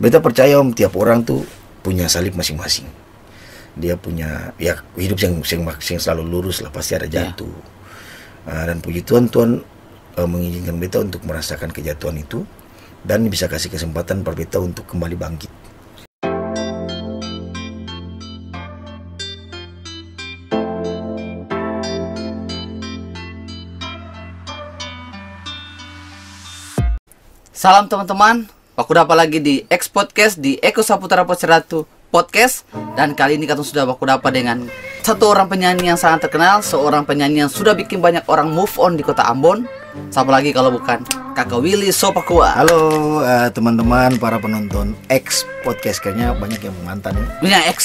beta percaya om, tiap orang tuh punya salib masing-masing. Dia punya ya hidup yang selalu lurus lah, pasti ada jatuh. Dan puji Tuhan, Tuhan mengizinkan beta untuk merasakan kejatuhan itu, dan bisa kasih kesempatan per beta untuk kembali bangkit. Salam teman-teman, aku dapat lagi di X Podcast di Eko Saputra Podcast. Dan kali ini kita sudah aku dapat dengan satu orang penyanyi yang sangat terkenal, seorang penyanyi yang sudah bikin banyak orang move on di kota Ambon. Siapa lagi kalau bukan Kakak Willy Sopakua. Halo teman-teman para penonton X Podcast, kayaknya banyak yang mantan ya. Punya X.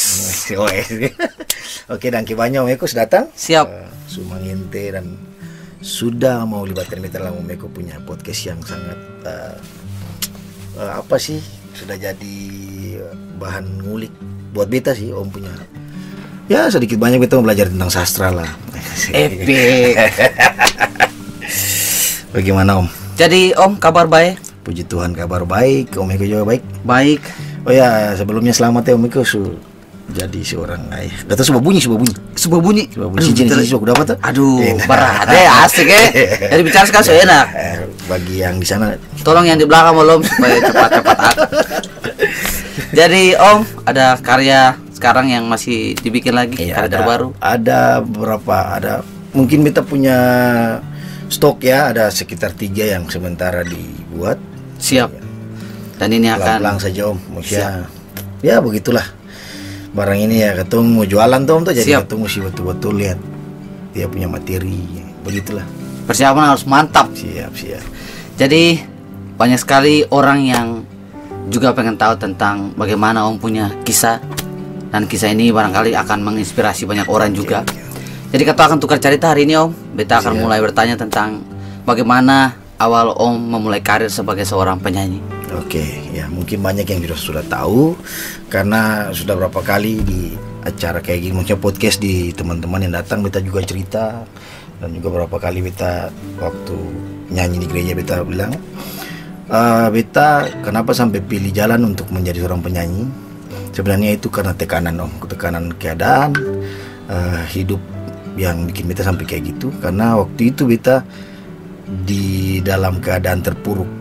Oke, dan banyak Om Eko sudah datang. Siap. Sumanginte dan sudah mau libatkan mitra dalam Om Eko punya podcast yang sangat sudah jadi bahan ngulik buat beta sih Om punya. Ya sedikit banyak beta mau belajar tentang sastra lah. Epic. Bagaimana Om? Jadi Om, kabar baik? Puji Tuhan kabar baik, Om Eko juga baik. Baik. Oh ya, sebelumnya selamat ya Om Eko jadi seorang ayah. Data sebuah bunyi. Cincin aku dapat tuh. Aduh, berat deh, asik Jadi bicara sekarang so enak. Bagi yang di sana, tolong yang di belakang belum supaya cepat. Jadi Om, ada karya sekarang yang masih dibikin lagi, karya terbaru? Ada beberapa, mungkin kita punya stok ya, ada sekitar 3 yang sementara dibuat. Siap. Dan ini akan pelan-pelan saja Om. Ya begitulah. Barang ini ya ketemu mau jualan tuh Om tuh, jadi ketemu mesti betul-betul lihat dia punya materi, begitulah. Persiapan harus mantap. Siap. Jadi banyak sekali orang yang juga pengen tahu tentang bagaimana Om punya kisah, dan kisah ini barangkali akan menginspirasi banyak orang juga. Jadi kita akan tukar cerita hari ini Om. Beta akan mulai bertanya tentang bagaimana awal Om memulai karir sebagai seorang penyanyi. Oke, ya mungkin banyak yang sudah tahu karena sudah berapa kali di acara kayak gini, maksudnya podcast di teman-teman yang datang beta juga cerita, dan juga berapa kali beta waktu nyanyi di gereja beta bilang beta kenapa sampai pilih jalan untuk menjadi seorang penyanyi. Sebenarnya itu karena tekanan Om, tekanan keadaan hidup yang bikin beta sampai kayak gitu, karena waktu itu beta di dalam keadaan terpuruk.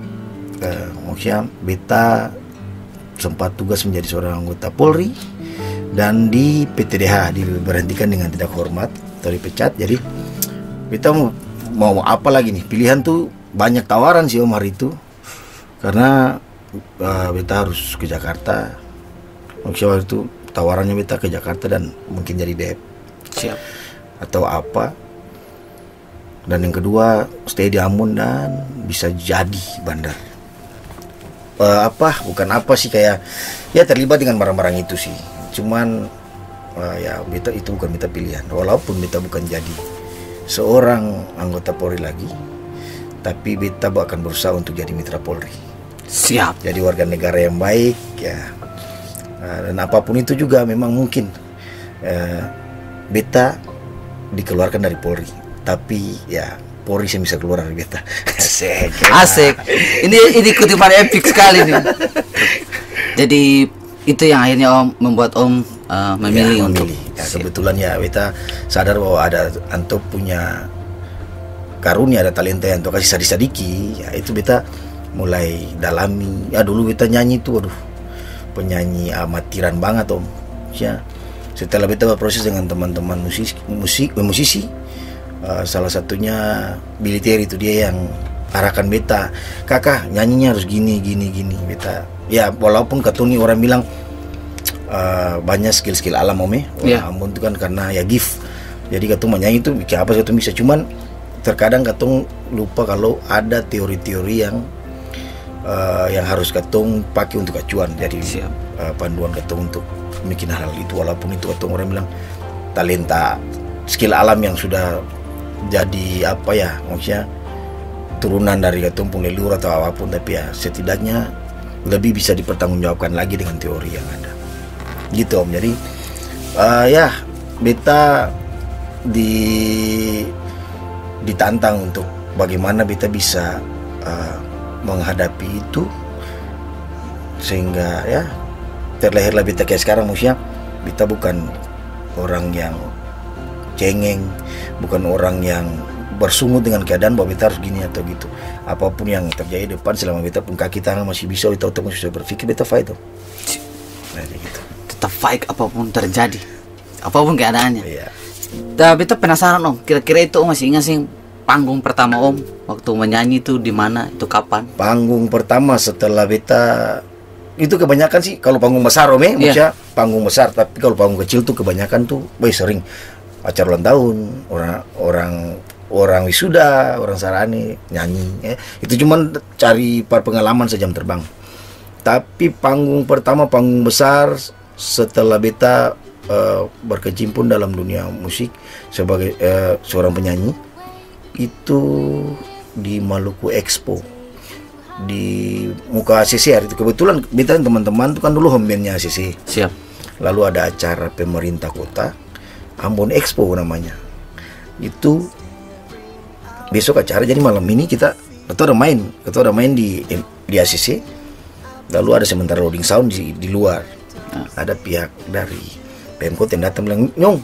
Maksudnya beta sempat tugas menjadi seorang anggota Polri dan di PTDH diberhentikan dengan tidak hormat atau dipecat. Jadi beta mau apa lagi nih, pilihan tuh banyak tawaran sih Om hari itu, karena beta harus ke Jakarta. Maksudnya waktu itu tawarannya beta ke Jakarta dan mungkin jadi DEP. Siap. Atau apa. Dan yang kedua stay di Ambon dan bisa jadi bandar. Bukan apa sih, kayak ya terlibat dengan barang-barang itu sih. Cuman ya beta itu bukan beta pilihan. Walaupun beta bukan jadi seorang anggota Polri lagi, tapi beta akan berusaha untuk jadi mitra Polri. Siap. Jadi warga negara yang baik ya. Dan apapun itu juga memang mungkin beta dikeluarkan dari Polri, tapi ya Polri yang bisa keluar dari beta. Asik. Ini kutipan epic sekali nih. Jadi itu yang akhirnya Om membuat Om memilih untuk. Ya, kebetulan ya beta sadar bahwa ada anto punya karunia, ada talenta yang anto kasih sadiki. Ya itu beta mulai dalami. Ya dulu beta nyanyi itu, penyanyi amatiran banget Om. Ya setelah beta berproses dengan teman-teman musisi. Salah satunya Billy Terry, itu dia yang arahkan beta, kakak nyanyinya harus gini beta. Ya walaupun katuni orang bilang banyak skill alam Om Ambon itu kan karena ya gift. Jadi katung menyanyi itu kayak apa katung bisa, cuman terkadang katung lupa kalau ada teori-teori yang harus katung pakai untuk acuan. Jadi panduan katung untuk bikin hal itu, walaupun itu katung orang bilang talenta skill alam yang sudah jadi maksudnya turunan dari ketumpung leluhur atau apapun, tapi ya setidaknya lebih bisa dipertanggungjawabkan lagi dengan teori yang ada gitu Om. Jadi ya beta ditantang untuk bagaimana beta bisa menghadapi itu sehingga ya terlahirlah beta kayak sekarang. Maksudnya beta bukan orang yang cengeng, bukan orang yang bersungut dengan keadaan bahwa beta harus gini atau gitu. Apapun yang terjadi depan, selama beta pun kaki tangan masih bisa, beta masih bisa berpikir, beta fight tuh. Nah, gitu. Tetap fight apapun terjadi, apapun keadaannya. Iya. Tapi beta penasaran Om, kira-kira itu Om masih ingat sih panggung pertama Om waktu menyanyi itu di mana, itu kapan? Panggung pertama setelah beta itu kebanyakan sih kalau panggung besar Om maksudnya panggung besar, tapi kalau panggung kecil tuh kebanyakan tuh sering acara ulang tahun, orang wisuda, orang sarani nyanyi itu cuman cari pengalaman sejam terbang. Tapi panggung pertama, panggung besar setelah beta berkecimpung dalam dunia musik sebagai seorang penyanyi itu di Maluku Expo di muka ACC. Itu kebetulan beta dan teman-teman itu kan dulu home bandnya ACC. Siap. Lalu ada acara pemerintah kota Ambon Expo namanya. Itu besok acara, jadi malam ini kita ada main di ACC. Lalu ada sementara loading sound di luar. Ada pihak dari Pemkot yang datang bilang, "Nyong,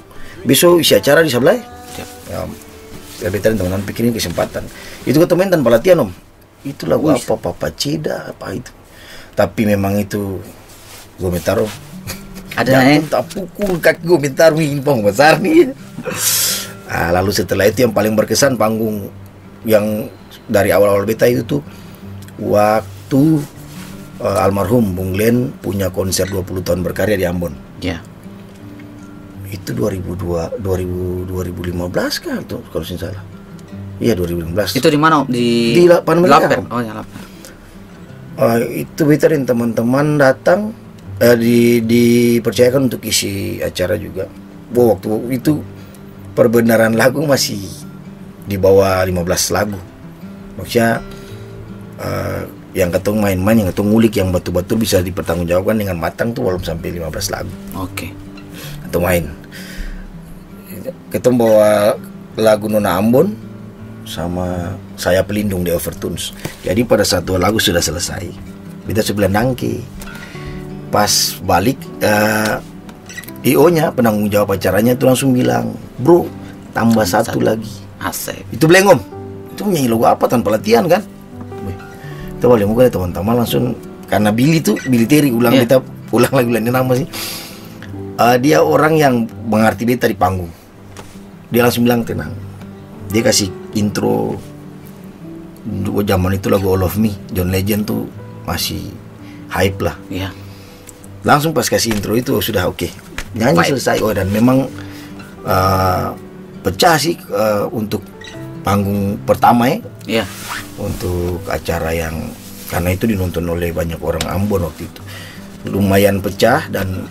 besok isi acara di sebelah." Ya, beta dan teman-teman pikirin kesempatan. Itu ketemu tanpa latihan Om. Itu lagu apa, Papa Ceda apa itu. Tapi memang itu gue taruh. Ada tak pukul kaki gue taruh ini panggung besar nih. Lalu setelah itu yang paling berkesan panggung yang dari awal-awal beta itu tuh waktu almarhum Bung Glenn punya konser 20 tahun berkarya di Ambon. Ya. Itu 2015 kan tuh kalau tidak salah. Iya 2015. Itu di mana? Di Laper. Oh ya Laper. Itu beta dan teman-teman datang dipercayakan untuk isi acara juga. Waktu itu perbenaran lagu masih di bawah 15 lagu. Maksudnya yang ketemu main-main, yang ketemu ngulik, yang betul-betul bisa dipertanggungjawabkan dengan matang tuh belum sampai 15 lagu. Oke. Atau main. Ketemu bawa lagu Nona Ambon sama Saya Pelindung di Overtones. Jadi pada saat dua lagu sudah selesai, kita sebelah nangke. Pas balik IO-nya, penanggung jawab acaranya itu langsung bilang, "Bro, tambah satu lagi." Asik. Itu belengom. Itu nyanyi lagu apa tanpa latihan kan? Kita boleh muka teman-teman langsung, karena Billy Terry kita ulang lagu lainnya nama sih. Dia orang yang mengerti beta di panggung. Dia langsung bilang tenang. Dia kasih intro zaman itu lagu All of Me, John Legend tuh masih hype lah. Iya. Langsung pas kasih intro itu sudah oke. Nyanyi selesai. Dan memang pecah sih untuk panggung pertama Iya. Untuk acara yang karena itu dinonton oleh banyak orang Ambon waktu itu. Lumayan pecah dan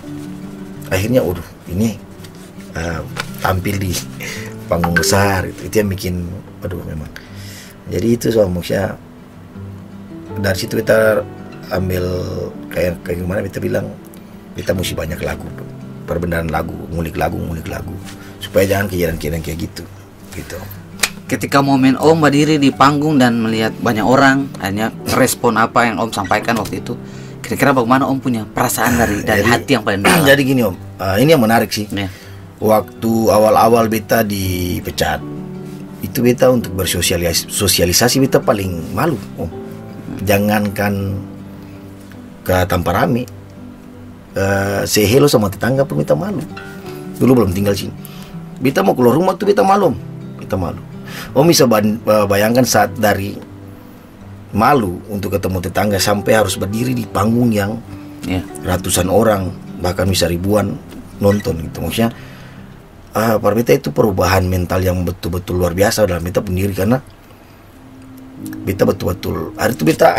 akhirnya ini tampil di panggung besar. Itu yang bikin memang. Jadi itu maksudnya dari situ kita ambil kayak gimana kita bilang, kita mesti banyak lagu, perbenaran lagu, ngulik lagu supaya jangan kejadian kayak gitu. Ketika momen Om berdiri di panggung dan melihat banyak orang, akhirnya respon apa yang Om sampaikan waktu itu, kira-kira bagaimana Om punya perasaan dari hati yang paling dalam? Jadi gini Om, ini yang menarik sih. Ya. Waktu awal-awal beta dipecat, itu beta untuk bersosialisasi beta paling malu Om. Jangankan ke tanpa rame, say hello sama tetangga pun beta malu. Dulu belum tinggal sini, beta mau keluar rumah tuh beta malu. Om bisa bayangkan saat dari malu untuk ketemu tetangga sampai harus berdiri di panggung yang ratusan orang, bahkan bisa ribuan nonton gitu. Maksudnya para beta itu perubahan mental yang betul-betul luar biasa dalam beta pendiri, karena beta betul-betul hari itu beta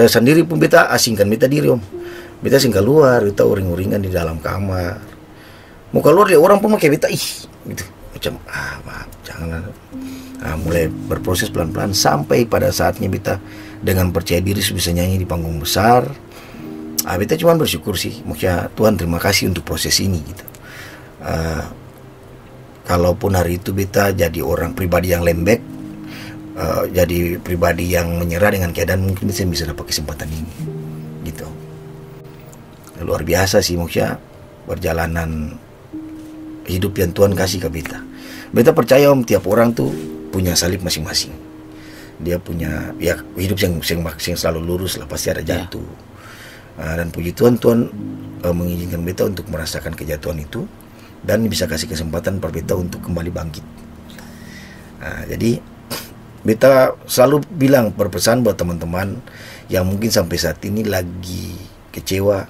sendiri pun beta asingkan beta diri Om. Beta asing keluar, beta uring-uringan di dalam kamar. Mau keluar dia orang pun pakai beta gitu. Macam maaf, jangan. Mulai berproses pelan-pelan sampai pada saatnya beta dengan percaya diri bisa nyanyi di panggung besar. Beta cuma bersyukur sih, maksudnya Tuhan terima kasih untuk proses ini gitu. Kalaupun hari itu beta jadi orang pribadi yang lembek, jadi pribadi yang menyerah dengan keadaan, mungkin bisa dapat kesempatan ini gitu. luar biasa sih maksudnya perjalanan hidup yang Tuhan kasih ke beta. Beta percaya om tiap orang tuh punya salib masing-masing. Dia punya ya hidup yang selalu lurus lah, pasti ada jatuh. Dan puji Tuhan, Tuhan mengizinkan beta untuk merasakan kejatuhan itu dan bisa kasih kesempatan per beta untuk kembali bangkit. Jadi beta selalu bilang berpesan buat teman-teman yang mungkin sampai saat ini lagi kecewa,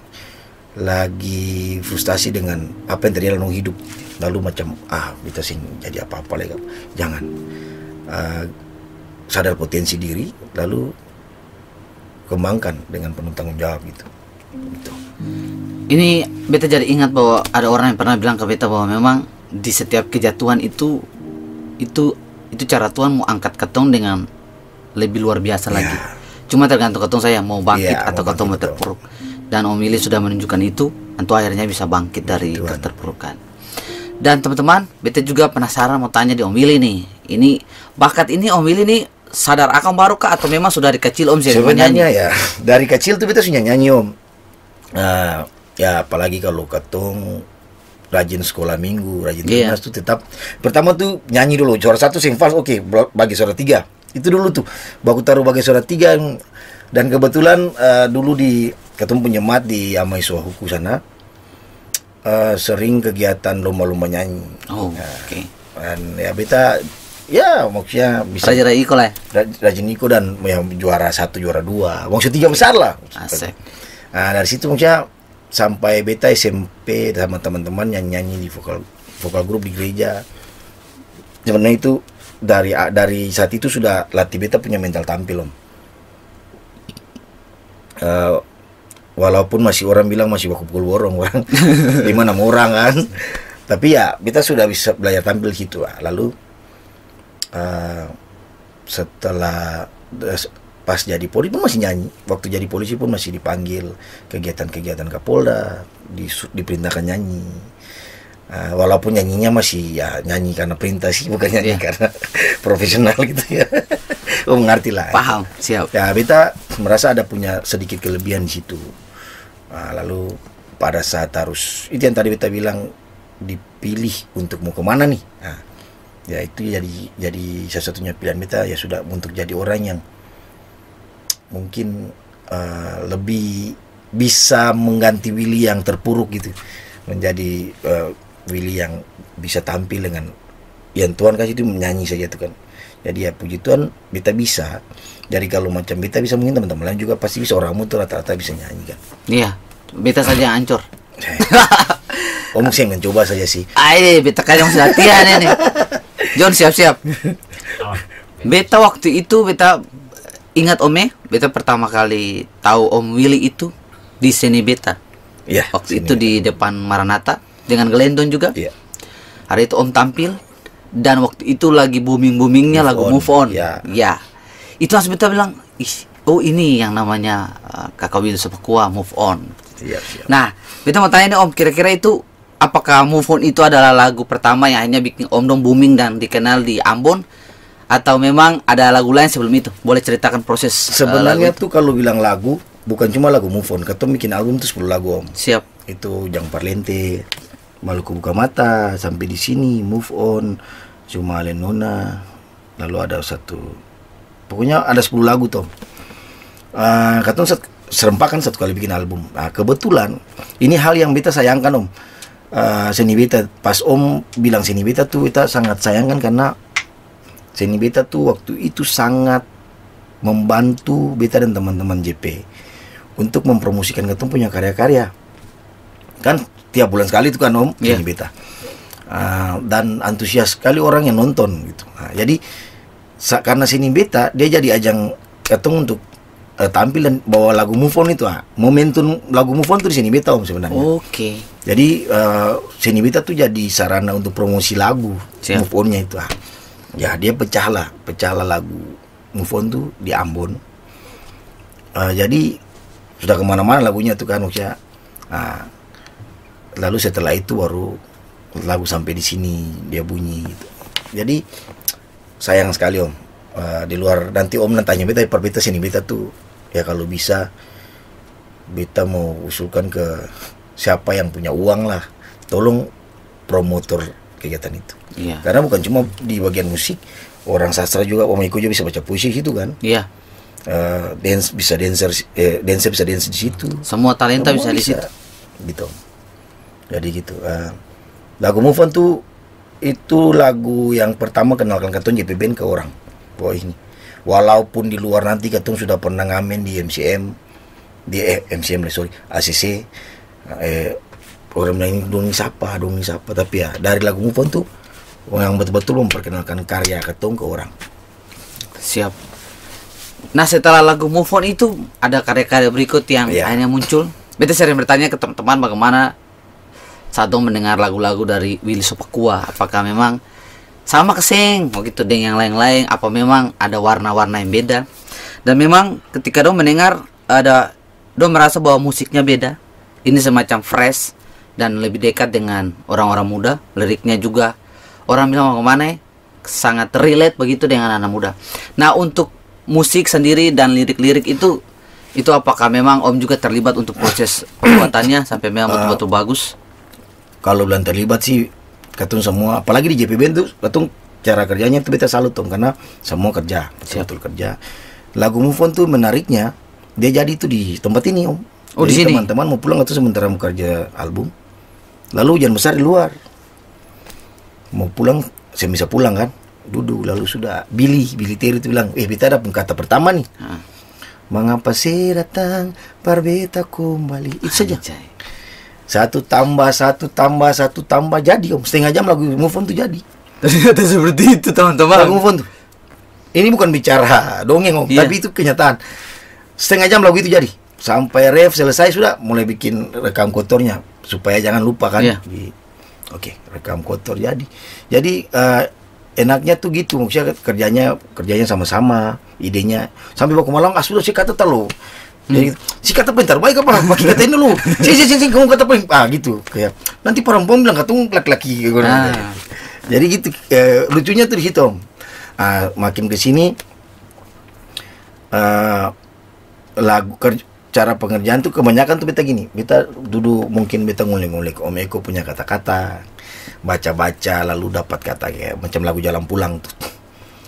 lagi frustasi dengan apa yang terjadi dalam hidup, lalu macam beta sing jadi apa-apa lagi. Jangan, sadar potensi diri, lalu kembangkan dengan penuh tanggung jawab gitu. Ini beta jadi ingat bahwa ada orang yang pernah bilang ke beta bahwa memang di setiap kejatuhan itu cara Tuhan mau angkat ketong dengan lebih luar biasa lagi. Cuma tergantung ketong saya mau bangkit atau ketong mau terpuruk. Dan Om Willy sudah menunjukkan itu, tentu akhirnya bisa bangkit dari keterpurukan. Dan teman-teman, beta juga penasaran mau tanya di Om Willy nih. Ini bakat ini Om Willy nih sadar akan baru kah atau memang sudah dari kecil Om sih sebenarnya ya dari kecil tuh beta sudah nyanyi Om. Ya apalagi kalau ketong rajin sekolah minggu, rajin tunas tuh tetap pertama tuh nyanyi dulu suara 1 sing fals, oke, bagi suara 3 itu dulu tuh baku taruh bagi suara 3. Dan kebetulan dulu di ketemu penyemat di Amai Suahuku sana sering kegiatan lomba-lomba nyanyi. Oke. Dan ya beta ya maksudnya bisa rajin iko lah. Rajin iko dan ya, juara 1, juara 2, maksudnya 3 besar lah. Asik. Nah dari situ maksudnya sampai beta SMP sama teman-teman yang nyanyi di vokal grup di gereja. Sebenarnya itu dari saat itu sudah latih beta punya mental tampil Om. Walaupun masih orang bilang masih baku pukul borong orang 5-6 orang kan, tapi ya beta sudah bisa belajar tampil gitu lah. Lalu setelah pas jadi polisi pun masih nyanyi. Waktu jadi polisi pun masih dipanggil kegiatan-kegiatan Kapolda, diperintahkan nyanyi. Walaupun nyanyinya masih ya nyanyi karena perintah sih, bukan nyanyi karena profesional gitu ya. Mengerti lah. Paham, siap. Ya beta merasa ada punya sedikit kelebihan di situ. Lalu pada saat harus itu yang tadi beta bilang dipilih untuk mau kemana nih. Ya itu jadi satu-satunya pilihan beta ya sudah untuk jadi orang yang mungkin lebih bisa mengganti Willy yang terpuruk gitu, menjadi Willy yang bisa tampil dengan yang Tuhan kasih itu menyanyi saja tuh kan. Jadi ya puji Tuhan beta bisa. Jadi kalau macam beta bisa, mungkin teman-teman lain juga pasti bisa. Orang mutu rata-rata bisa nyanyi kan. Iya, beta saja hancur. Om sih mencoba saja sih. Beta kan yang latihan ini. John siap-siap. Beta waktu itu beta ingat Ome, beta pertama kali tahu Om Willy itu di seni beta. Iya. Waktu itu di depan Maranatha dengan Glendon juga. Iya. Hari itu Om tampil dan waktu itu lagi booming-boomingnya lagu Move On. Ya. Itu langsung beta bilang, ini yang namanya Kakak Willy Sepakua, Move On. Siap. Nah, beta mau tanya nih Om, kira-kira itu apakah Move On itu adalah lagu pertama yang akhirnya bikin Om dong booming dan dikenal di Ambon, atau memang ada lagu lain sebelum itu? Boleh ceritakan proses sebenarnya tuh kalau bilang lagu, bukan cuma lagu Move On. Ketemu bikin album tuh 10 lagu Om. Siap. Itu Jang Parlente, Maluku Buka Mata, Sampai di Sini, Move On, Cuma Lenona, lalu ada pokoknya ada 10 lagu tuh. Katong serempakan satu kali bikin album. Kebetulan ini hal yang beta sayangkan Om. Seni beta, pas Om bilang seni beta tuh beta sangat sayangkan karena seni beta tuh waktu itu sangat membantu beta dan teman-teman JP untuk mempromosikan ketemu punya karya-karya. Kan tiap bulan sekali itu kan Om, seni beta. Dan antusias sekali orang yang nonton gitu. Jadi karena seni beta dia jadi ajang ketemu untuk tampil dan bawa lagu Move On itu. Momentum lagu Move On itu di seni beta Om sebenarnya. Oke. Jadi seni beta tuh jadi sarana untuk promosi lagu Move On-nya itu. Ya dia pecahlah lagu Move On tuh di Ambon. Jadi sudah kemana-mana lagunya tuh kan maksudnya. Lalu setelah itu baru lagu Sampai di Sini dia bunyi gitu. Jadi sayang sekali Om. Di luar nanti Om tanya beta per beta seni beta tuh ya kalau bisa beta mau usulkan ke siapa yang punya uang lah, tolong promotor kegiatan itu. Iya. Karena bukan cuma di bagian musik, orang sastra juga, Om Eko juga bisa baca puisi itu kan. Iya. Dance bisa dancer bisa dance di situ. Semua talenta Semua bisa di situ. Gitu. Jadi gitu. Lagu Move On tuh itu lagu yang pertama kenalkan Katong JP Band ke orang. Wah ini. Walaupun di luar nanti Katong sudah pernah ngamen di MCM, di MCM sorry, ACC. Orang bilang ini dongeng siapa, tapi ya dari lagu Move On tuh yang betul-betul memperkenalkan karya Katong ke orang. Siap. Nah setelah lagu Move On itu ada karya-karya berikut yang akhirnya muncul. Beta sering bertanya ke teman-teman bagaimana saat dong mendengar lagu-lagu dari Willy Sopakua, apakah memang sama keseng begitu dengan yang lain-lain, apa memang ada warna-warna yang beda. Dan memang ketika dong mendengar ada dong merasa bahwa musiknya beda, ini semacam fresh dan lebih dekat dengan orang-orang muda. Liriknya juga orang bilang bagaimana sangat relate begitu dengan anak muda. Nah untuk musik sendiri dan lirik-lirik itu apakah memang Om juga terlibat untuk proses pembuatannya sampai memang betul-betul bagus? Kalau bilang terlibat sih Katong semua, apalagi di JP Band tuh Katong cara kerjanya tuh beta salut Om, karena semua kerja, betul kerja. Lagu Move On tuh menariknya dia jadi itu di tempat ini Om. Oh, di sini teman-teman mau pulang atau sementara mau kerja album, lalu hujan besar di luar, mau pulang saya bisa pulang kan, duduk lalu sudah Billy Terry itu bilang, beta ada pun kata pertama nih, mengapa saya datang par beta kembali, itu saja. Satu tambah jadi Om, setengah jam lagu Move On tuh jadi. Ternyata seperti itu teman-teman. Lagu Move On tuh, ini bukan bicara dongeng Om, tapi itu kenyataan. Setengah jam lagu itu jadi, sampai ref selesai sudah mulai bikin rekam kotornya supaya jangan lupa kan. Oke, rekam kotor jadi enaknya tuh gitu, maksudnya kerjanya sama-sama, idenya sampai baku malam sudah si kata telo. Jadi si kata pintar baik apa? Pakai kata ini dulu. Si kamu kata paling gitu kayak nanti perempuan bilang katung laki-laki gitu. Jadi gitu lucunya tuh di situ Om. Makin kesini cara pengerjaan tuh kebanyakan tuh beta gini, beta duduk mungkin beta ngulik-ngulik Om Eko punya kata-kata, baca-baca lalu dapat kata kayak macam lagu Jalan Pulang tuh.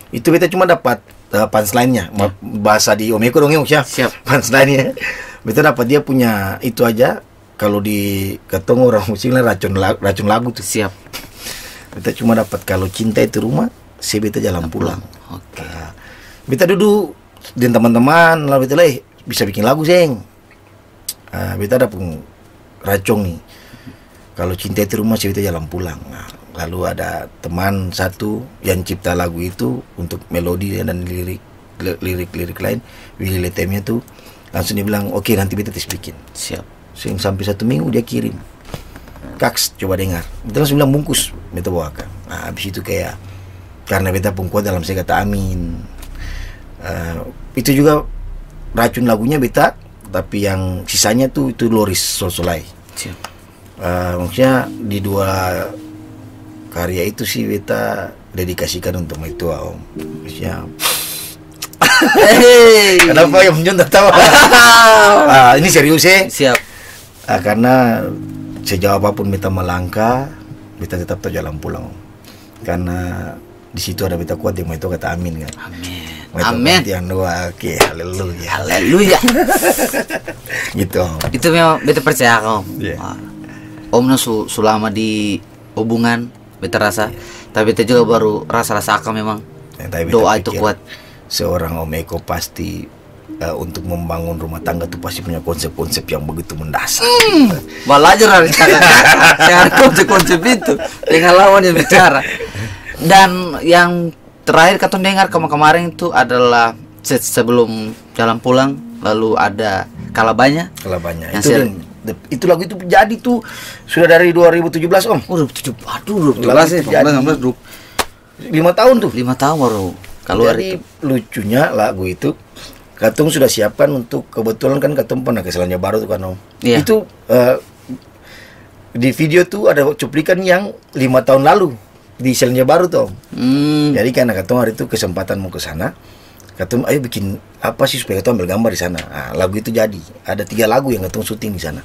Itu beta cuma dapat punchline-nya, bahasa di Om Eko dong ya. Siap. Punchline-nya. Beta dapat dia punya itu aja. Kalau di Katong orang musiknya racun lagu tuh. Siap. Beta cuma dapat kalau cinta itu rumah, beta jalan pulang. Oke. Beta duduk dengan teman-teman, lalu beta bisa bikin lagu seng. Beta ada pun racung nih. Kalau cinta itu rumah, beta jalan pulang. Lalu ada teman satu yang cipta lagu itu untuk melodi dan lirik lain, Willy Letemnya tuh langsung dia bilang, oke, nanti beta tes bikin. Siap. Sampai 1 minggu dia kirim. Kaks, coba dengar. Beta langsung bilang bungkus, beta bawakan. Habis itu kayak karena beta pun kuat dalam saya kata amin. Itu juga racun lagunya beta, tapi yang sisanya tuh itu Loris Solsolai. Siap. Maksudnya di 2 karya itu sih beta dedikasikan untuk itu Om. Maksudnya kenapa yang menjun tertawa? Ini serius Siap. Karena sejauh apapun beta melangkah, beta tetap jalan pulang Om. Karena di situ ada beta kuat yang itu kata amin kan. Amin. Yang doa, oke, haleluya. Gitu Om. Itu memang beta percaya Om. Om selama di hubungan beta rasa, tapi beta juga baru rasa akan memang doa itu kuat. Seorang Om Eko pasti untuk membangun rumah tangga tuh pasti punya konsep-konsep yang begitu mendasar. Belajar dari cara konsep-konsep itu dengan lawan yang bicara. Dan yang terakhir Katong dengar kemarin itu adalah sebelum jalan pulang, lalu ada Kalabanya. Itu lagu itu jadi tuh sudah dari 2017 Om. Oh 2017 19 5 tahun tuh. 5 tahun baru keluar. Jadi lucunya lagu itu Katong sudah siapkan untuk, kebetulan kan Katong pernah ke Selandia Baru tuh kan Om. Itu di video tuh ada cuplikan yang 5 tahun lalu di Selandia Baru tuh Om. Jadi karena Katong hari itu kesempatan mau ke sana, Katong ayo bikin apa sih supaya katong ambil gambar di sana. Nah, lagu itu jadi. Ada 3 lagu yang katong syuting di sana.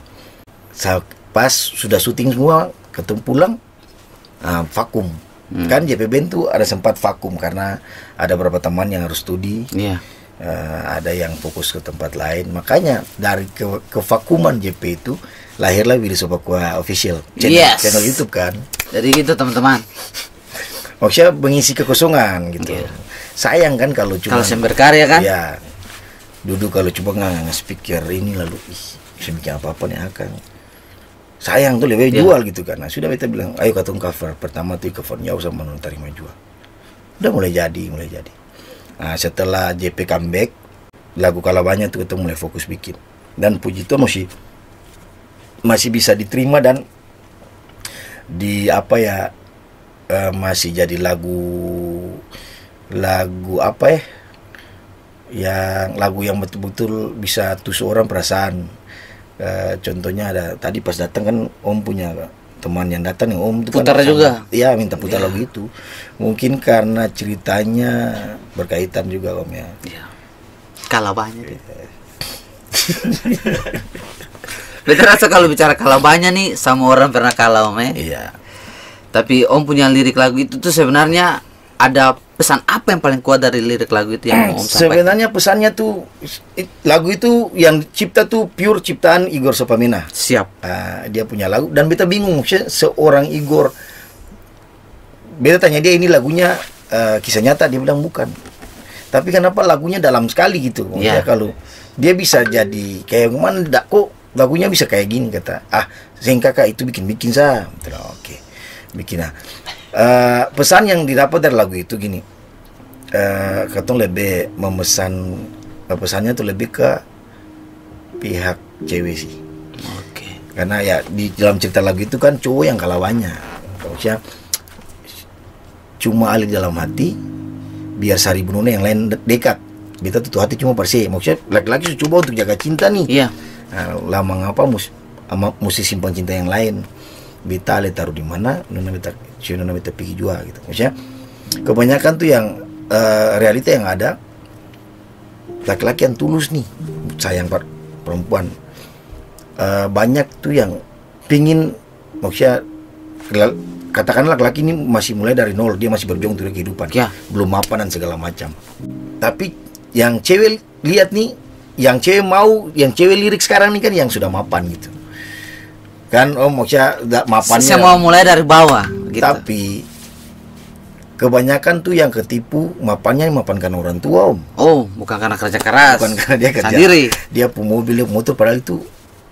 Pas sudah syuting semua, katong pulang, vakum. Kan JP Band tuh ada sempat vakum karena ada beberapa teman yang harus studi. Iya. Ada yang fokus ke tempat lain. Makanya dari kevakuman JP itu lahirlah Willy Sopakua Official channel YouTube kan. Jadi gitu teman-teman. Maksudnya mengisi kekosongan gitu. Sayang kan kalau cuma berkarya kan? Ya. Duduk kalau cuma nge-speaker ini lalu bisa bikin apa-apa nih akan. Sayang tuh lebih jual gitu kan. Nah, sudah kita bilang, ayo katong cover. Pertama tuh covernya usah menurut Tarima Jual. Udah mulai jadi. Nah, setelah JP comeback, lagu Kalabanya tuh kita mulai fokus bikin. Dan puji Tuhan masih bisa diterima dan masih jadi lagu apa ya, lagu yang betul-betul bisa tusuk orang perasaan. Contohnya ada tadi pas datang kan Om punya teman yang datang yang Om itu putar kan juga. Iya, minta putar lagu itu. Mungkin karena ceritanya berkaitan juga Om ya. Iya. Kalabanya. Beta rasa kalau bicara Kalabanya nih, sama orang pernah kalah Om ya. Iya. Tapi Om punya lirik lagu itu tuh sebenarnya ada pesan apa yang paling kuat dari lirik lagu itu yang Om sampaikan? Sebenarnya pesannya tuh lagu itu yang cipta tuh pure ciptaan Igor Sopamena. Siap. Dia punya lagu dan beta bingung seorang Igor. Beta tanya dia ini lagunya kisah nyata, dia bilang bukan. Tapi kenapa lagunya dalam sekali gitu? Maksudnya kalau dia bisa jadi kayak gimana kok lagunya bisa kayak gini kata. Sing kakak itu bikin sah. Oke. Bikin pesan yang didapat dari lagu itu gini, katong lebih memesan pesannya tuh lebih ke pihak cewek sih. Oke. Karena ya di dalam cerita lagu itu kan cowok yang kalawanya, maksudnya cuma alik dalam hati, biar sari bunuhnya yang lain dekat. Beta tutup hati cuma persi, maksudnya laki-laki coba untuk jaga cinta nih. Iya. Lama ngapa mesti simpan cinta yang lain. Beta le taruh di mana, nona beta pergi juga gitu. Maksudnya kebanyakan tuh yang realita yang ada laki-laki yang tulus nih sayang perempuan. Banyak tuh yang pingin, maksudnya katakanlah laki-laki ini masih mulai dari nol, dia masih berjuang untuk kehidupan, belum mapan dan segala macam. Tapi yang cewek lihat nih, yang cewek mau, yang cewek lirik sekarang nih kan yang sudah mapan gitu. Kan maksudnya mapannya saya mau mulai dari bawah gitu. Tapi kebanyakan tuh yang ketipu mapannya mapankan orang tua bukan karena kerja keras, bukan karena dia kerja sendiri, dia punya mobil motor padahal itu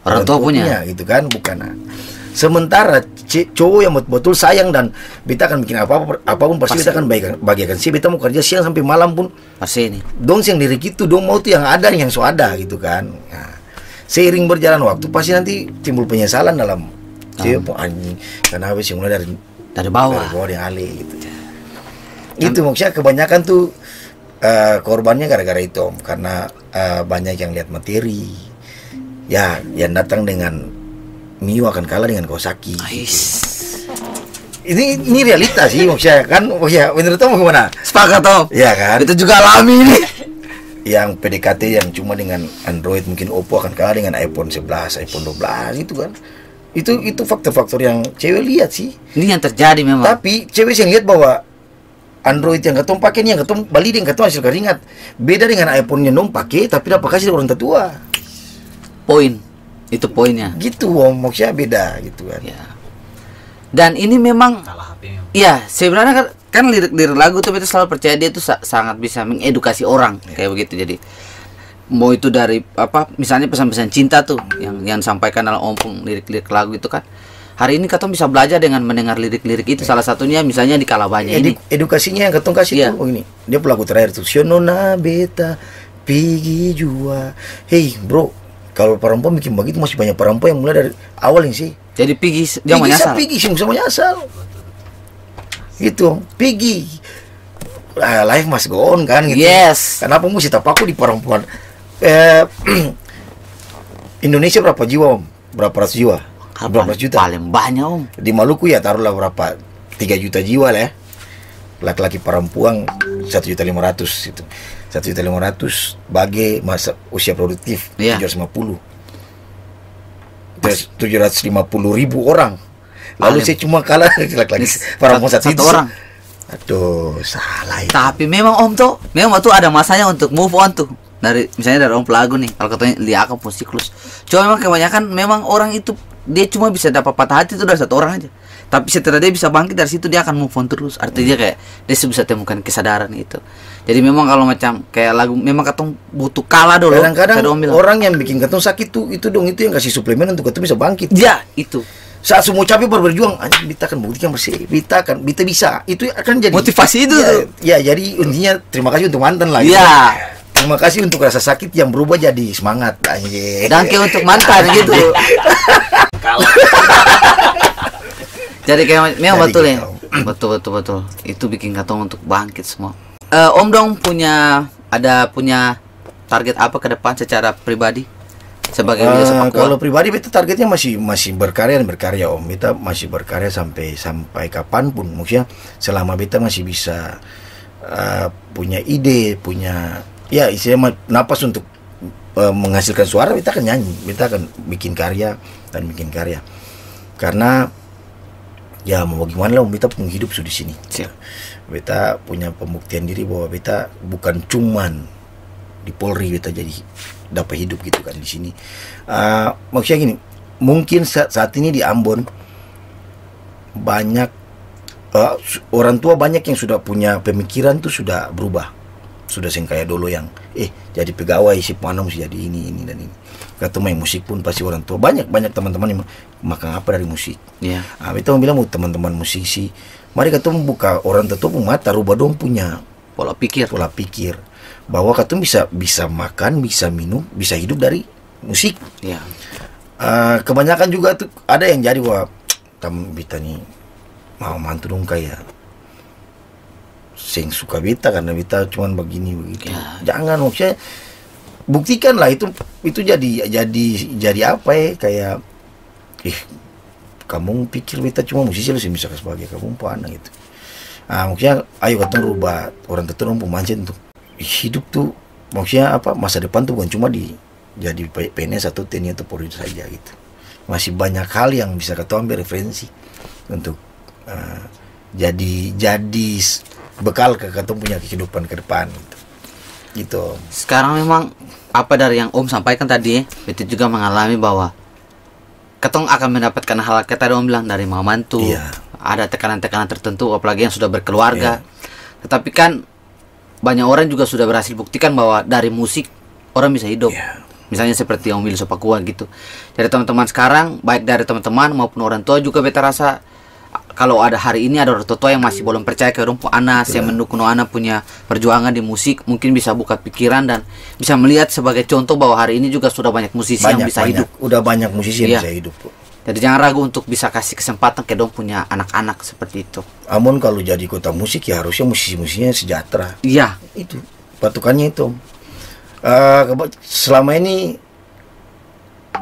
orang tua punya gitu kan, bukan. Sementara cowok yang betul sayang dan beta akan bikin apapun pasti beta akan bagikan sih. Beta mau kerja siang sampai malam pun pasti ini dong yang diri gitu dong mau tuh yang ada yang so ada gitu kan. Seiring berjalan waktu pasti nanti timbul penyesalan dalam anjing karena habis mulai dari bawah yang alih gitu. Itu maksudnya kebanyakan tuh korbannya gara-gara itu karena banyak yang lihat materi. Ya, yang datang dengan Mio akan kalah dengan Kawasaki. Gitu. Ini realita sih maksudnya kan. Menurut Tom gimana? Sepakat Tom. Ya kan? Itu juga alami ini. Yang PDKT yang cuma dengan Android mungkin Oppo akan kalah dengan iPhone 11, iPhone 12 gitu kan. Itu faktor-faktor yang cewek lihat sih. Ini yang terjadi memang. Tapi cewek yang lihat bahwa Android yang ketong pakai nih, yang ketong beli yang ketong hasil keringat beda dengan iPhone yang dong pakai tapi dapat kasih orang tua. Poin. Itu poinnya. Gitu maksudnya beda gitu kan. Ya. Dan ini memang iya, sebenarnya kan lirik-lirik lagu tuh kita selalu percaya dia tuh sangat bisa mengedukasi orang kayak begitu. Jadi mau itu dari misalnya pesan-pesan cinta tuh yang disampaikan dalam ompong lirik-lirik lagu itu kan. Hari ini katong bisa belajar dengan mendengar lirik-lirik itu. Salah satunya misalnya di Kalabanya ini. Edukasinya yang katong kasih tuh ini. Dia lagu terakhir tuh Shonona beta pigi jua. Hey bro, kalau perempuan bikin begitu masih banyak perempuan yang mulai dari awal ini sih. Jadi pigi dia mau nyasar. Pigi sih sama nyasar. Gitu, pigi. Life must go on kan gitu. Yes. Kenapa mesti tapaku di perempuan? Indonesia berapa jiwa Berapa ratus jiwa? Berapa juta? Paling banyak Di Maluku ya taruhlah berapa? 3 juta jiwa lah ya. Laki-laki perempuan 1.500.000 itu. 1.500.000 bagi masa usia produktif Iya. 750. 750.000 orang. Lalu Paling. saya cuma kalah lagi para Satu itu. orang. Aduh, salah itu. Tapi memang Om tuh, memang tuh ada masanya untuk move on tuh. Dari misalnya dari Om Pelagu nih, kalau katanya liaka pun siklus. Cuma memang kebanyakan memang orang itu dia cuma bisa dapat patah hati itu dari satu orang aja. Tapi setelah dia bisa bangkit dari situ dia akan move on terus. Artinya kayak dia bisa temukan kesadaran gitu. Jadi memang kalau macam kayak lagu memang katong butuh kalah dulu. Kadang-kadang Tadi Om bilang. orang yang bikin katong sakit tuh itu dong, itu yang kasih suplemen untuk katong bisa bangkit. Ya, itu. Saat semua capek baru berjuang, anjing Bita akan buktikan bersih, Bita bisa. Itu akan jadi Motivasi itu ya, tuh. ya, jadi intinya terima kasih untuk mantan lah. Iya. Gitu. Terima kasih untuk rasa sakit yang berubah jadi semangat. Anjing. Dan kayak untuk mantan gitu. Jadi kayak memang Jadi betul ya. gitu. Betul. Itu bikin katong untuk bangkit semua. Om dong punya target apa ke depan secara pribadi sebagai sepak bola? Kalau pribadi kita targetnya masih berkarya Om. Kita masih berkarya sampai kapanpun. Maksudnya selama kita masih bisa punya ide, punya ya istilahnya napas untuk menghasilkan suara, kita akan nyanyi, kita akan bikin karya. Karena ya mau gimana lah, kita punya hidup sudah di sini. Kita punya pembuktian diri bahwa kita bukan cuman di Polri kita jadi dapat hidup gitu kan di sini. Maksudnya gini, mungkin saat ini di Ambon banyak orang tua banyak yang sudah punya pemikiran tuh sudah berubah. Sudah sing kayak dulu yang jadi pegawai si Panong sih jadi ini dan ini. Kata main musik pun pasti orang tua banyak teman-teman yang makan apa dari musik. Iya. Kita bilang mau teman-teman musisi, mari kita membuka orang tua mata, rubah dong punya Pola pikir. Bahwa kita bisa makan, bisa minum, bisa hidup dari musik. Iya. Kebanyakan juga tuh ada yang jadi wah Bita nih mau mantu dong kayak sing suka Bita karena Bita cuman begini begitu. Ya. Jangan, maksudnya buktikan lah itu jadi apa ya, kayak kamu pikir Bita cuma musisi lu sih bisa sebagai kamu panah gitu. Maksudnya ayo kita rubah orang tertentu pemancing untuk hidup tuh, maksudnya apa, masa depan tuh bukan cuma jadi PNS atau TNI atau Polri saja gitu. Masih banyak hal yang bisa kita ambil referensi untuk jadi bekal ke kita punya kehidupan ke depan gitu. Sekarang memang apa dari yang Om sampaikan tadi, itu juga mengalami bahwa ketong akan mendapatkan hal kita tadi Om bilang dari mama mantu. Iya. Ada tekanan-tekanan tertentu apalagi yang sudah berkeluarga. Iya. Tetapi kan banyak orang juga sudah berhasil buktikan bahwa dari musik orang bisa hidup. Iya. Misalnya seperti Om Willy Sopakua gitu. Jadi teman-teman sekarang, baik dari teman-teman maupun orang tua juga beta rasa kalau ada hari ini ada orang tua yang masih belum percaya ke orang anak yang mendukung anak punya perjuangan di musik, mungkin bisa buka pikiran dan bisa melihat sebagai contoh bahwa hari ini juga sudah banyak musisi yang bisa hidup. Udah banyak musisi yang Iya. bisa hidup. Jadi jangan ragu untuk bisa kasih kesempatan ke dong punya anak-anak seperti itu. Ambon kalau jadi kota musik ya harusnya musisi-musisinya sejahtera. Iya. Itu patukannya itu. Selama ini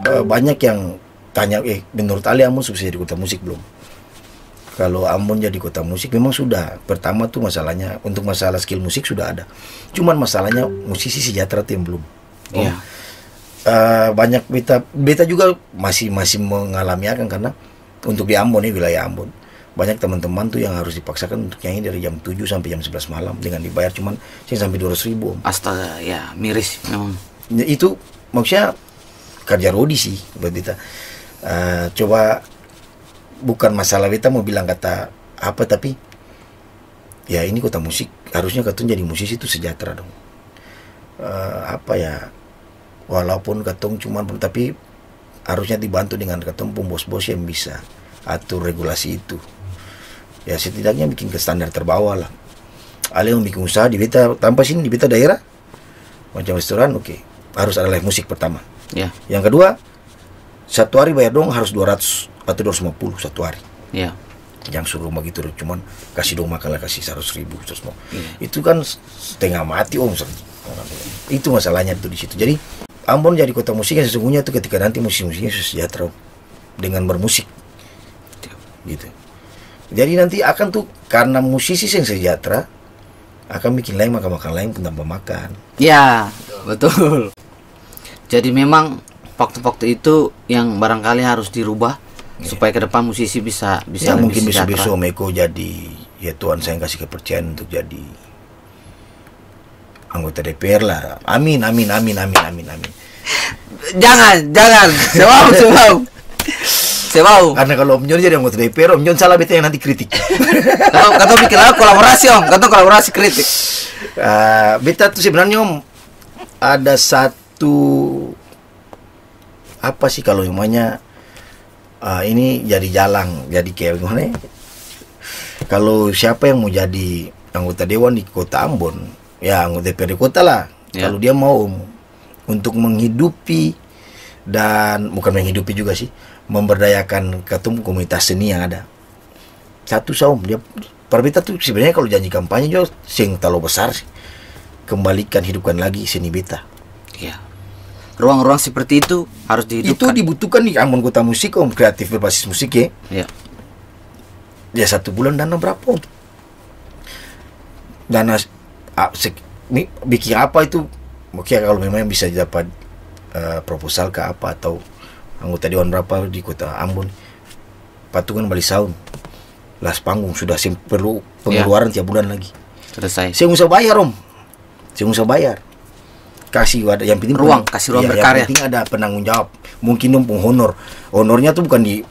banyak yang tanya, menurut Ali Ambon sukses jadi kota musik belum? Kalau Ambon jadi kota musik memang sudah. Pertama tuh masalahnya untuk masalah skill musik sudah ada. Cuman masalahnya musisi sejahtera tuh yang belum. Iya. Banyak beta juga masih mengalami akan karena untuk di Ambon nih, wilayah Ambon, banyak teman-teman tuh yang harus dipaksakan untuk nyanyi dari jam 7 sampai jam 11 malam dengan dibayar cuman sampai 200.000 Om. Astaga, ya miris memang. Itu maksudnya kerja rodi sih buat beta. Coba bukan masalah beta mau bilang kata apa, tapi ya ini kota musik harusnya katun jadi musisi itu sejahtera dong. Apa ya, walaupun katong cuman tapi harusnya dibantu dengan katong pun bos-bos yang bisa atur regulasi itu. Ya setidaknya bikin ke standar terbawah lah. Ada yang bikin usaha di beta tanpa sini di beta daerah macam restoran, oke, harus ada live musik pertama. Ya. Yang kedua, satu hari bayar dong harus 200 atau 250 satu hari. Ya. Yang suruh begitu cuman kasih dong makan lah, kasih 100.000 terus mau. Itu kan setengah mati Om. Itu masalahnya tuh di situ. Jadi Ambon jadi kota musik yang sesungguhnya tuh ketika nanti musik-musiknya sejahtera dengan bermusik gitu. Jadi nanti akan tuh karena musisi yang sejahtera, akan bikin lain, makan lain pun tanpa makan. Ya, betul. Jadi memang waktu-waktu itu yang barangkali harus dirubah supaya ke depan musisi bisa Ya lebih mungkin sejahtera. besok-besok Meko jadi, ya Tuhan saya kasih kepercayaan untuk jadi anggota DPR lah. Amin. Jangan. Sebab. Karena kalau Om Jon jadi anggota DPR, Om Jon salah beta yang nanti kritik. Kata bikin lah kolaborasi Om, kata kolaborasi kritik. Beta tuh sebenarnya Om ada satu apa sih kalau namanya ini jadi jalan, jadi kayak gimana? Kalau siapa yang mau jadi anggota dewan di Kota Ambon, ya anggota DPRD kota lah. Ya. Kalau dia mau untuk menghidupi dan bukan menghidupi juga sih, memberdayakan komunitas seni yang ada. Satu saum dia perbeta tuh sebenarnya kalau janji kampanye juga sing terlalu besar sih. Kembalikan hidupkan lagi seni beta. Ya. Ruang-ruang seperti itu harus dihidupkan. Itu dibutuhkan di Ambon Kota Musik Om, kreatif berbasis musik ya. Ya. Ya 1 bulan dana berapa Om? Dana bikin apa itu? Oke kalau memang bisa dapat proposal ke apa atau anggota dewan berapa di Kota Ambon, patungan Bali Sound, las panggung sudah perlu pengeluaran tiap bulan lagi. Selesai. Saya usah bayar Om, saya usah bayar. Kasih ada yang penting Ruang, kasih ruang berkarya. Yang penting ada penanggung jawab. Mungkin Om honornya tuh bukan di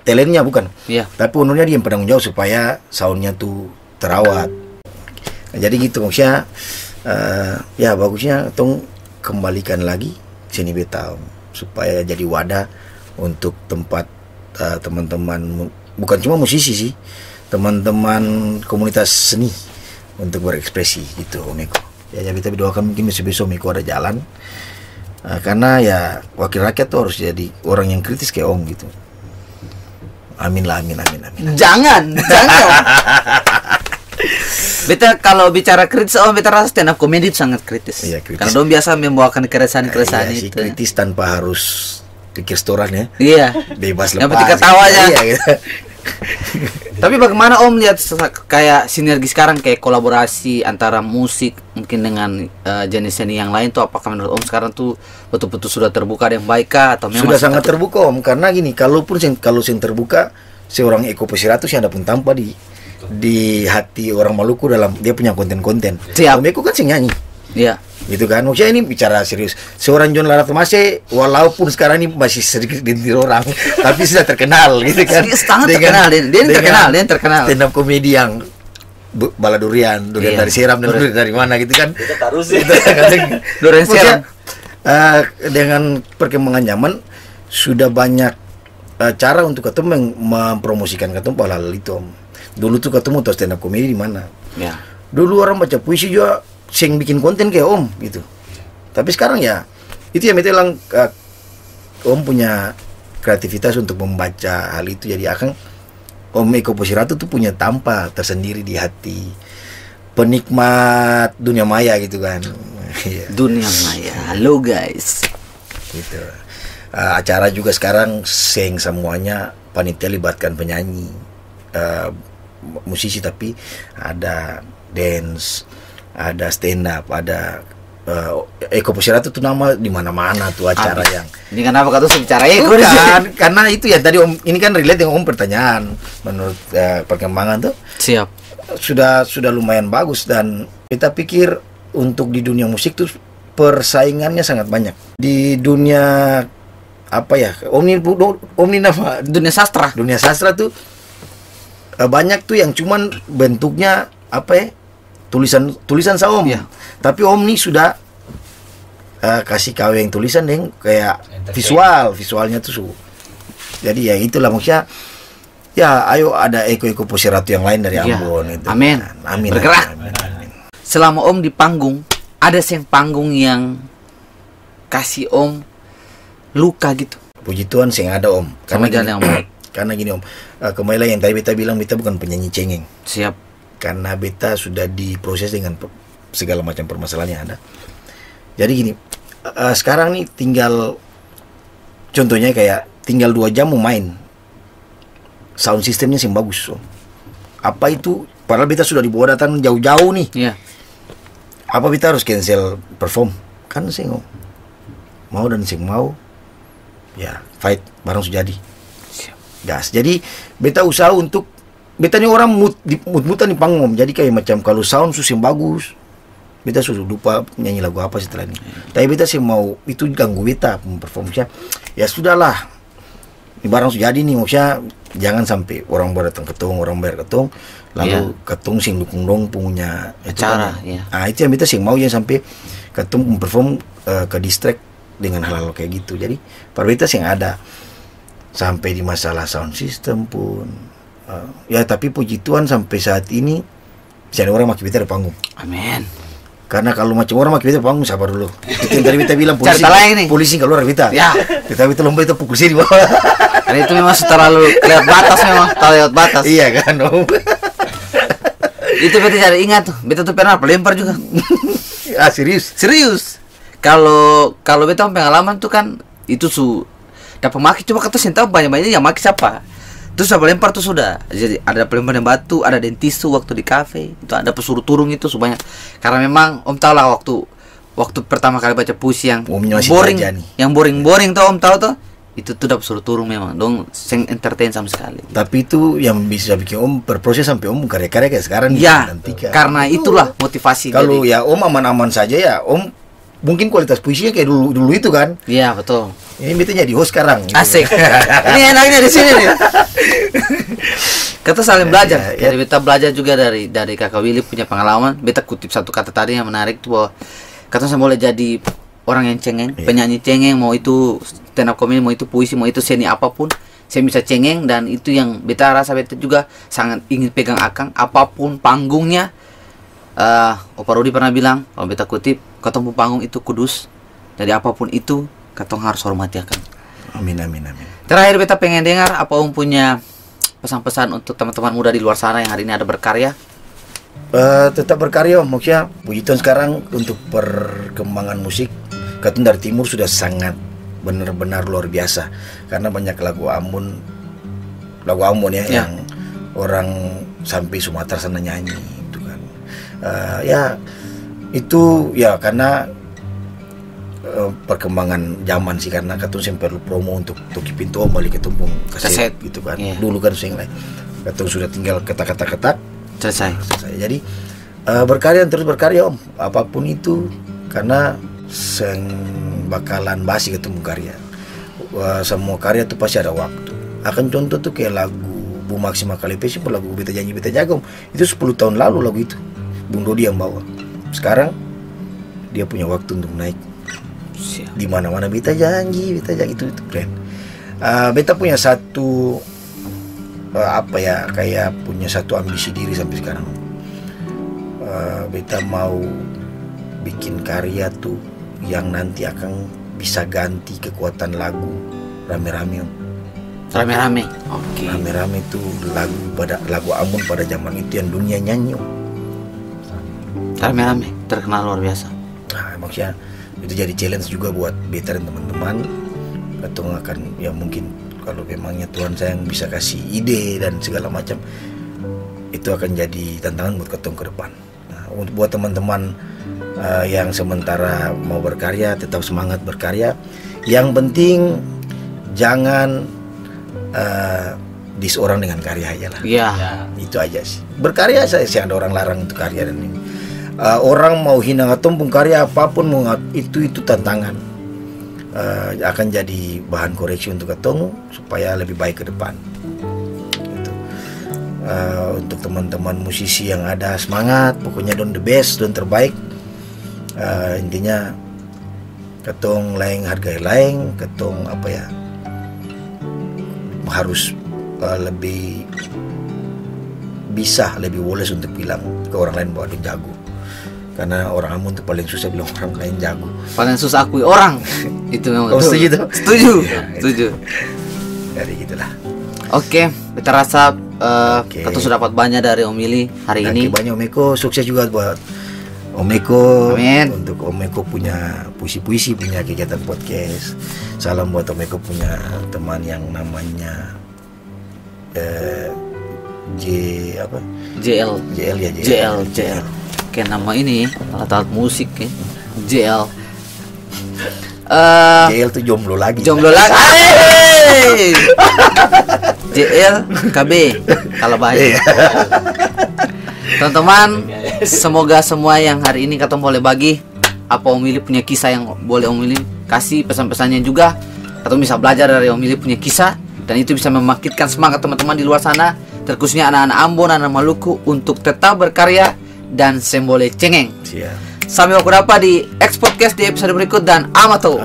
talentnya bukan, tapi honornya dia yang penanggung jawab supaya soundnya tuh terawat. Nah, jadi gitu maksudnya. Ya bagusnya tong kembalikan lagi seni beta supaya jadi wadah untuk tempat teman-teman, bukan cuma musisi sih, teman-teman komunitas seni untuk berekspresi gitu Om Eko. Ya kita berdoakan mungkin besok Eko ada jalan, karena ya wakil rakyat tuh harus jadi orang yang kritis kayak Om gitu. Amin. Jangan. Beta kalau bicara kritis, beta rasa stand up comedy itu sangat kritis. Iya, kritis. Karena dong biasa membawakan keresahan-keresahan iya, itu. kritis tanpa harus pikir setoran ya. Iya. Bebas lepas. Yang penting ketawa aja. Iya, gitu. Tapi bagaimana Om lihat kayak sinergi sekarang, kayak kolaborasi antara musik mungkin dengan jenis seni yang lain tuh, apakah menurut Om sekarang tuh betul-betul sudah terbuka yang baik kah atau memang sudah sangat terbuka Om, karena gini, kalau sing terbuka seorang Eko Pesiratus yang ada pun tanpa di hati orang Maluku dalam dia punya konten-konten. Siap. Om Eko kan sing nyanyi. Iya. Gitu kan. Maksudnya ini bicara serius. Seorang John Lara Tomase walaupun sekarang ini masih sedikit dintir orang, tapi sudah terkenal gitu kan. Sangat terkenal. Dia terkenal. Stand up komedi yang bala durian dari Seram dan durian dari mana gitu kan. Kita taruh sih. Durian Seram. Dengan perkembangan zaman sudah banyak cara untuk ketemu mempromosikan ketemu hal itu Om. Dulu tuh ketemu tuh stand up komedi di mana? Ya. Dulu orang baca puisi juga sing bikin konten kayak Om gitu. Tapi sekarang ya itu yang bilang Om punya kreativitas untuk membaca hal itu, jadi akan Om Eko Pesiratu tuh punya tampa tersendiri di hati penikmat dunia maya gitu kan. Dunia maya. Halo guys. Gitu. Acara juga sekarang sing semuanya panitia libatkan penyanyi, musisi, tapi ada dance, ada stand up, ada Eko Pesiratu tuh nama di mana-mana tuh acara yang. Ini kenapa kau tuh bicara Eko? Bukan, karena itu ya tadi Om, ini kan relate dengan Om pertanyaan menurut perkembangan tuh. Siap. Sudah lumayan bagus, dan kita pikir untuk di dunia musik tuh persaingannya sangat banyak. Di dunia apa ya? Omni nama Dunia sastra. Dunia sastra tuh banyak tuh yang cuman bentuknya apa ya, tulisan saom ya. Tapi Om nih sudah kasih kau yang tulisan deng kayak visualnya tuh jadi ya itulah maksudnya ya. Ayo ada Eko Pesiratu yang lain dari Ambon itu. Amin. Amin. Bergerak. Amin. Selama Om di panggung, ada sing panggung yang kasih Om luka gitu? Puji Tuhan sing ada Om, karena jalan yang baik. Karena gini Om, kembali lagi yang tadi beta bilang, beta bukan penyanyi cengeng. Siap. Karena beta sudah diproses dengan segala macam permasalahan yang ada. Jadi gini, sekarang nih tinggal, contohnya kayak tinggal 2 jam mau main, sound systemnya sih bagus Om. Apa itu Padahal beta sudah dibawa datang jauh-jauh nih. Iya. Apa beta harus cancel perform? Kan sih mau dan sing mau. Ya, fight barang sudah jadi. Gas. Jadi beta usaha untuk beta ini orang mut-mutan di panggung. Jadi kayak macam kalau sound susah bagus, beta sudah lupa nyanyi lagu apa setelah ini. Tapi beta sih mau itu ganggu beta performnya. Ya sudahlah. Ini barang sudah jadi nih, maksudnya jangan sampai orang datang ketong, orang bayar ketong, lalu ketong sing dukung dong punya acara. Kan, nah itu yang beta sih mau jangan sampai ketong perform ke distract dengan hal-hal kayak gitu. Jadi prioritas yang ada sampai di masalah sound system pun ya, tapi puji Tuhan sampai saat ini bisa ada orang maki beta di panggung. Amin. Karena kalau macam orang maki beta di panggung, sabar dulu. Itu yang tadi beta bilang polisi keluar beta. Ya. Kita lomba itu pukul sini bawah. Karena itu memang terlalu lewat batas, memang terlalu lewat batas. Iya kan, Om. Itu beta jadi ingat tuh, beta tuh pernah pelempar juga. Ah, serius. Kalau beta pengalaman tuh kan itu dapat maki, coba kata tahu banyak yang maki siapa. Terus saya lempar tuh sudah. Jadi ada pelempar yang batu, ada dentisu waktu di kafe, itu ada pesuruh turung itu sebanyak. Karena memang Om tahu lah waktu pertama kali baca puisi yang boring, tuh Om tahu tuh. Itu tuh dapat suruh turung memang dong, sing entertain sama sekali. Tapi itu yang bisa bikin Om berproses sampai Om karya-karya kayak sekarang ya, karena itulah motivasi. Kalau ya Om aman-aman saja ya Om, mungkin kualitas puisinya kayak dulu itu kan. Iya betul. Ini beta jadi host sekarang gitu. Asik. Ini enaknya di sini nih. Kita saling belajar. Jadi beta belajar juga dari Kakak Willy punya pengalaman. Beta kutip satu kata tadi yang menarik tuh, bahwa kata saya boleh jadi orang yang cengeng, penyanyi cengeng, mau itu stand up comedy, mau itu puisi, mau itu seni apapun, saya bisa cengeng. Dan itu yang beta rasa beta juga sangat ingin pegang akang apapun panggungnya. Opa Rudi pernah bilang, kalau beta kutip, ketemu panggung itu kudus. Jadi apapun itu katong harus hormati akan. Amin. Terakhir beta pengen dengar apa Om punya pesan-pesan untuk teman-teman muda di luar sana yang hari ini ada berkarya. Tetap berkarya, maksudnya puji Tuhan sekarang untuk perkembangan musik katong dari timur sudah sangat benar-benar luar biasa. Karena banyak lagu Ambon ya, yang orang sampai Sumatera sana nyanyi itu kan. Ya itu ya karena perkembangan zaman sih, karena katong sampai perlu promo untuk tuki pintu Om balik ketumpung kaset gitu kan. Dulu kan sing lain katong sudah tinggal ketak selesai. Jadi terus berkarya Om apapun itu, karena bakalan basi ketemu karya. Semua karya tuh pasti ada waktu. Akan contoh tuh kayak lagu Bu Maksima Kalepesi, lagu Beta Janji Beta Jaga Om, itu 10 tahun lalu lagu itu Bung Dodi yang bawa. Sekarang dia punya waktu untuk naik di mana-mana. Beta janji itu keren. Beta punya satu kayak punya satu ambisi diri sampai sekarang. Beta mau bikin karya tuh yang nanti akan bisa ganti kekuatan lagu rame-rame. Oke. Rame-rame itu lagu Ambon pada zaman itu yang dunia nyanyi. Rame-rame terkenal luar biasa. Nah, maksudnya itu jadi challenge juga buat beta dan teman-teman. Atau akan ya mungkin kalau memangnya Tuhan sayang bisa kasih ide dan segala macam, itu akan jadi tantangan buat ketong ke depan. Nah, untuk buat teman-teman yang sementara mau berkarya, tetap semangat berkarya. Yang penting jangan dis orang dengan karya aja lah. Iya. Itu aja sih. Berkarya saya ada orang larang untuk karya dan ini. Orang mau hina ngatumpung karya apapun itu tantangan. Akan jadi bahan koreksi untuk ketong supaya lebih baik ke depan. Gitu. Untuk teman-teman musisi yang ada, semangat, pokoknya don the best, don terbaik. Intinya ketong lain hargai lain, ketong harus lebih bisa, lebih woles untuk bilang ke orang lain bahwa dia jago. Karena orang Ambon itu paling susah bilang orang lain jago. Paling susah akui orang. Itu memang. Setuju tuh? Setuju. Jadi gitulah. Oke, kita rasa kita sudah dapat banyak dari Om Willy hari ini. Banyak Om Eko, sukses juga buat Om Eko. Amin. Untuk Om Eko punya puisi-puisi, punya kegiatan podcast. Salam buat Om Eko punya teman yang namanya J apa? JL. JL ya JL. Kayak nama ini alat-alat musik ya. JL. JL tuh jomblo lagi. Hey! JL KB kalau bahaya. Teman-teman, semoga semua yang hari ini ketemu boleh bagi apa Om Willy punya kisah yang boleh Om Willy kasih pesan-pesannya juga, atau bisa belajar dari Om Willy punya kisah, dan itu bisa membangkitkan semangat teman-teman di luar sana, terkhususnya anak-anak Ambon, anak Maluku, untuk tetap berkarya dan sembole cengeng. Siap. Sampai jumpa di X Podcast di episode berikut, dan Amato.